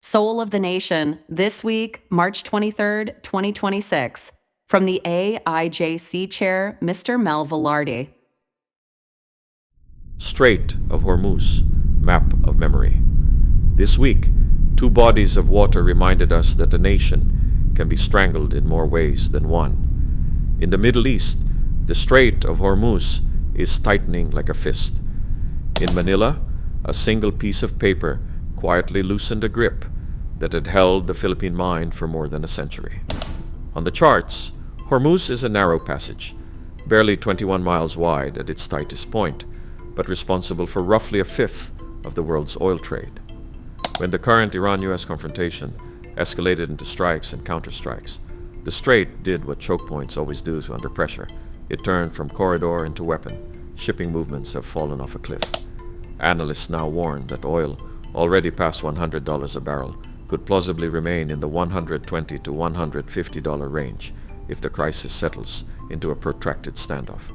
Soul of the Nation, this week, March 23rd, 2026, from the AIJC Chair, Mr. Mel Velarde. Strait of Hormuz, map of memory. This week, two bodies of water reminded us that a nation can be strangled in more ways than one. In the Middle East, the Strait of Hormuz is tightening like a fist. In Manila, a single piece of paper quietly loosened a grip that had held the Philippine mind for more than a century. On the charts, Hormuz is a narrow passage, barely 21 miles wide at its tightest point, but responsible for roughly a fifth of the world's oil trade. When the current Iran-US confrontation escalated into strikes and counterstrikes, the strait did what chokepoints always do under pressure. It turned from corridor into weapon. Shipping movements have fallen off a cliff. Analysts now warn that oil, already past $100 a barrel, could plausibly remain in the $120 to $150 range if the crisis settles into a protracted standoff.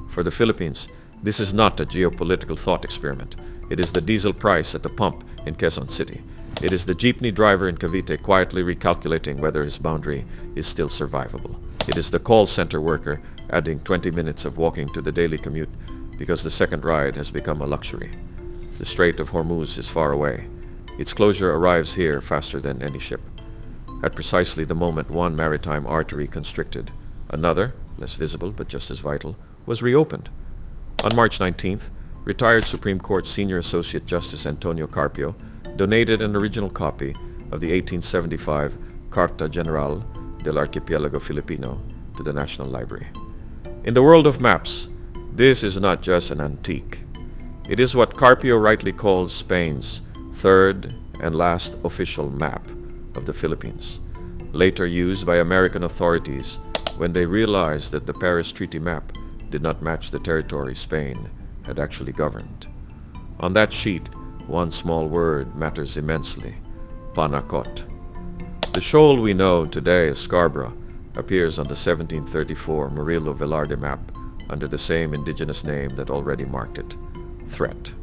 For the Philippines, this is not a geopolitical thought experiment. It is the diesel price at the pump in Quezon City. It is the jeepney driver in Cavite quietly recalculating whether his boundary is still survivable. It is the call center worker adding 20 minutes of walking to the daily commute because the second ride has become a luxury. The Strait of Hormuz is far away. Its closure arrives here faster than any ship. At precisely the moment one maritime artery constricted, another, less visible but just as vital, was reopened. On March 19th, retired Supreme Court Senior Associate Justice Antonio Carpio donated an original copy of the 1875 Carta General del Archipelago Filipino to the National Library. In the world of maps, this is not just an antique. It is what Carpio rightly calls Spain's third and last official map of the Philippines, later used by American authorities when they realized that the Paris Treaty map did not match the territory Spain had actually governed. On that sheet, one small word matters immensely: Panacot. The shoal we know today as Scarborough appears on the 1734 Murillo Velarde map under the same indigenous name that already marked it: Threat.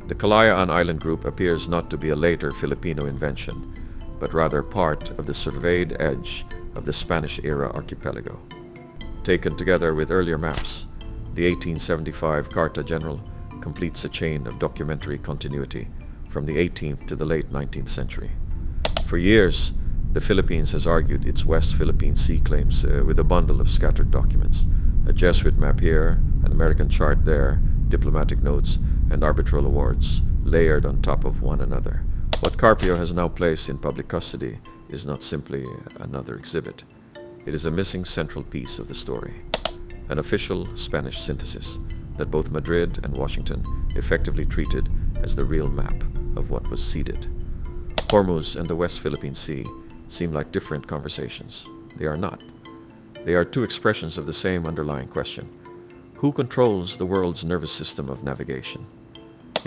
The Kalayaan Island group appears not to be a later Filipino invention, but rather part of the surveyed edge of the Spanish-era archipelago. Taken together with earlier maps, the 1875 Carta General completes a chain of documentary continuity from the 18th to the late 19th century. For years, the Philippines has argued its West Philippine Sea claims with a bundle of scattered documents: a Jesuit map here, an American chart there, diplomatic notes, and arbitral awards layered on top of one another. What Carpio has now placed in public custody is not simply another exhibit. It is a missing central piece of the story, an official Spanish synthesis that both Madrid and Washington effectively treated as the real map of what was ceded. Hormuz and the West Philippine Sea seem like different conversations. They are not. They are two expressions of the same underlying question: who controls the world's nervous system of navigation?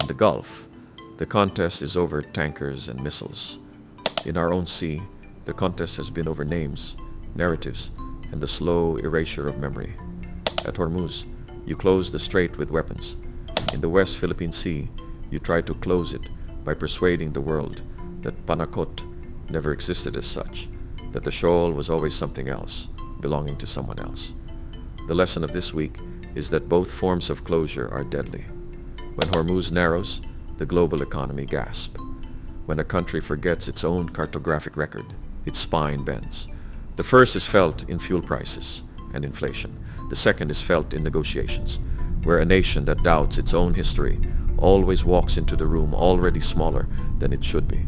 In the Gulf, the contest is over tankers and missiles. In our own sea, the contest has been over names, narratives, and the slow erasure of memory. At Hormuz, you close the strait with weapons. In the West Philippine Sea, you try to close it by persuading the world that Panacot never existed as such, that the shoal was always something else, belonging to someone else. The lesson of this week is that both forms of closure are deadly. When Hormuz narrows, the global economy gasps. When a country forgets its own cartographic record, its spine bends. The first is felt in fuel prices and inflation. The second is felt in negotiations, where a nation that doubts its own history always walks into the room already smaller than it should be.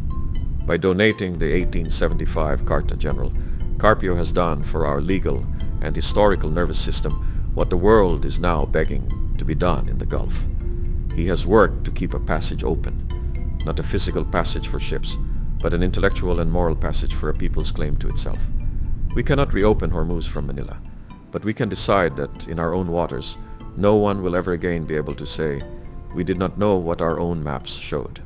By donating the 1875 Carta General, Carpio has done for our legal and historical nervous system what the world is now begging to be done in the Gulf. He has worked to keep a passage open, not a physical passage for ships, but an intellectual and moral passage for a people's claim to itself. We cannot reopen Hormuz from Manila, but we can decide that in our own waters, no one will ever again be able to say, we did not know what our own maps showed.